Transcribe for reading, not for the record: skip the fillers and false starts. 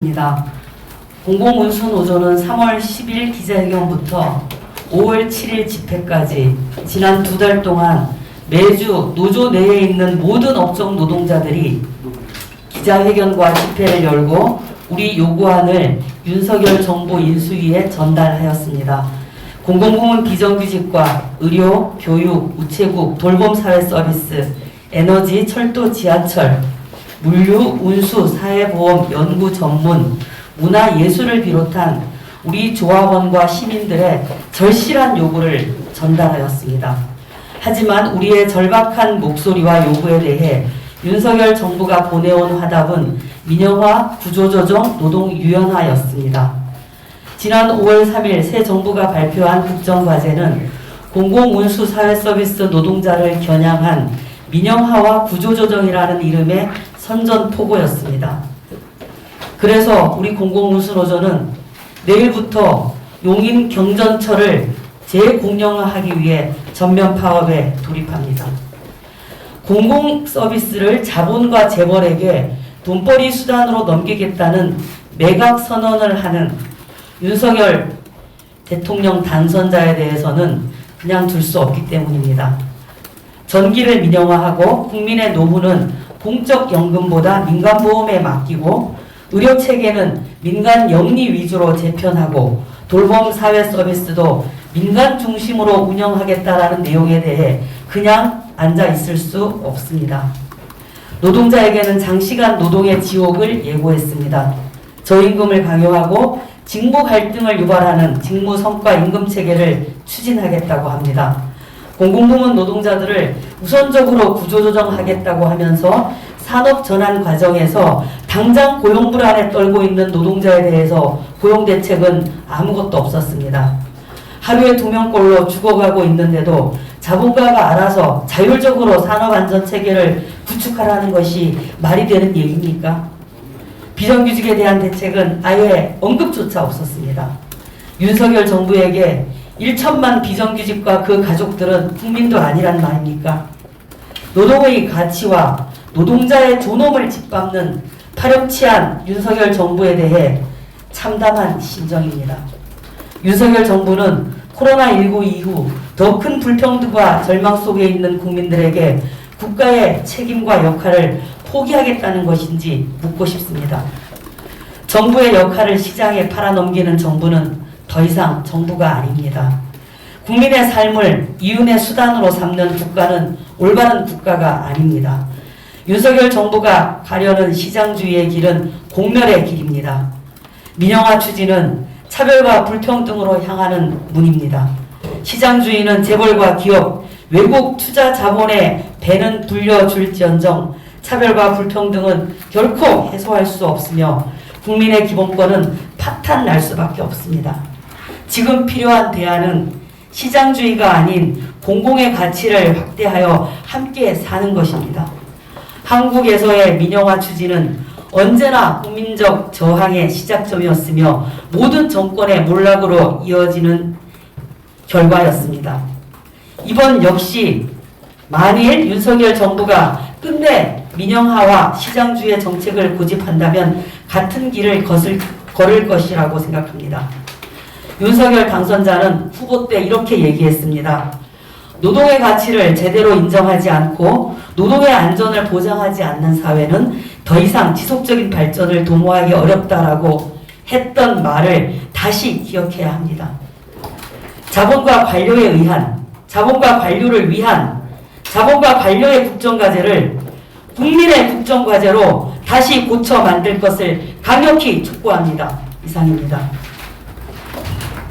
입니다. 공공운수노조는 3월 10일 기자회견부터 5월 7일 집회까지 지난 2달 동안 매주 노조 내에 있는 모든 업종 노동자들이 기자회견과 집회를 열고 우리 요구안을 윤석열 정부 인수위에 전달하였습니다. 공공부문 비정규직과 의료, 교육, 우체국, 돌봄사회 서비스, 에너지, 철도, 지하철, 물류, 운수, 사회보험, 연구 전문, 문화, 예술을 비롯한 우리 조합원과 시민들의 절실한 요구를 전달하였습니다. 하지만 우리의 절박한 목소리와 요구에 대해 윤석열 정부가 보내온 화답은 민영화, 구조조정, 노동유연화였습니다. 지난 5월 3일 새 정부가 발표한 국정과제는 공공운수 사회서비스 노동자를 겨냥한 민영화와 구조조정이라는 이름의 선전포고였습니다. 그래서 우리 공공운수노조는 내일부터 용인 경전철을 재공영화하기 위해 전면 파업에 돌입합니다. 공공서비스를 자본과 재벌에게 돈벌이 수단으로 넘기겠다는 매각 선언을 하는 윤석열 대통령 당선자에 대해서는 그냥 둘 수 없기 때문입니다. 전기를 민영화하고 국민의 노후는 공적연금보다 민간보험에 맡기고 의료체계는 민간 영리 위주로 재편하고 돌봄 사회 서비스도 민간 중심으로 운영하겠다라는 내용에 대해 그냥 앉아 있을 수 없습니다. 노동자에게는 장시간 노동의 지옥을 예고했습니다. 저임금을 강요하고 직무 갈등을 유발하는 직무 성과 임금 체계를 추진하겠다고 합니다. 공공부문 노동자들을 우선적으로 구조조정하겠다고 하면서 산업 전환 과정에서 당장 고용 불안에 떨고 있는 노동자에 대해서 고용 대책은 아무것도 없었습니다. 하루에 2명꼴로 죽어가고 있는데도 자본가가 알아서 자율적으로 산업안전체계를 구축하라는 것이 말이 되는 얘기입니까? 비정규직에 대한 대책은 아예 언급조차 없었습니다. 윤석열 정부에게 1천만 비정규직과 그 가족들은 국민도 아니란 말입니까? 노동의 가치와 노동자의 존엄을 짓밟는 파렴치한 윤석열 정부에 대해 참담한 심정입니다. 윤석열 정부는 코로나19 이후 더 큰 불평등과 절망 속에 있는 국민들에게 국가의 책임과 역할을 포기하겠다는 것인지 묻고 싶습니다. 정부의 역할을 시장에 팔아넘기는 정부는 더 이상 정부가 아닙니다. 국민의 삶을 이윤의 수단으로 삼는 국가는 올바른 국가가 아닙니다. 윤석열 정부가 가려는 시장주의의 길은 공멸의 길입니다. 민영화 추진은 차별과 불평등으로 향하는 문입니다. 시장주의는 재벌과 기업, 외국 투자 자본의 배는 불려줄지언정 차별과 불평등은 결코 해소할 수 없으며 국민의 기본권은 파탄 날 수밖에 없습니다. 지금 필요한 대안은 시장주의가 아닌 공공의 가치를 확대하여 함께 사는 것입니다. 한국에서의 민영화 추진은 언제나 국민적 저항의 시작점이었으며 모든 정권의 몰락으로 이어지는 결과였습니다. 이번 역시 만일 윤석열 정부가 끝내 민영화와 시장주의 정책을 고집한다면 같은 길을 걸을 것이라고 생각합니다. 윤석열 당선자는 후보 때 이렇게 얘기했습니다. 노동의 가치를 제대로 인정하지 않고 노동의 안전을 보장하지 않는 사회는 더 이상 지속적인 발전을 도모하기 어렵다라고 했던 말을 다시 기억해야 합니다. 자본과 관료에 의한, 자본과 관료를 위한, 자본과 관료의 국정과제를 국민의 국정과제로 다시 고쳐 만들 것을 강력히 촉구합니다. 이상입니다.